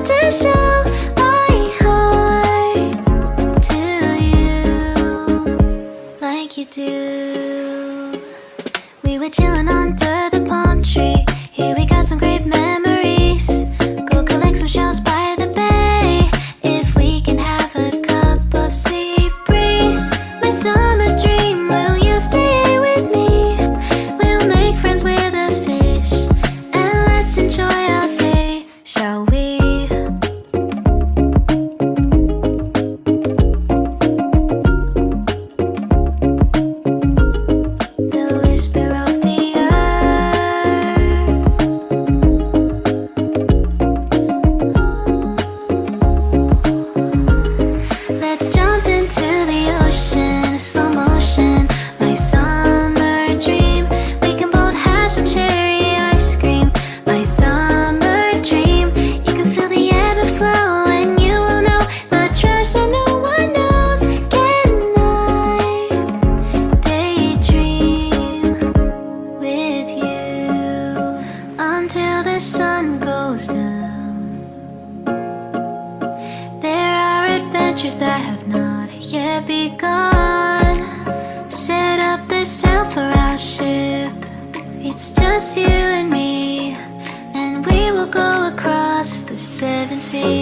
to show my heart to you like you do. We were chilling under the palm tree. Here we got some great memories. Go collect some shells by the bay. If we can have a cup of sea breeze. My summer dream, will you stay with me? We'll make friends with the fish, and let's enjoy our day, shall we? The whisper of the earth. Let's jump into the ocean, slow motion. My summer dream. We can both have some cherry ice cream. My summer dream. You can feel the ebb and flow, and you will know the treasure no one knows. Can I daydream with you until the sun goes down? There are adventures that have not yet begun. Set up the sail for our ship. It's just you and me, and we will go across the 7 seas.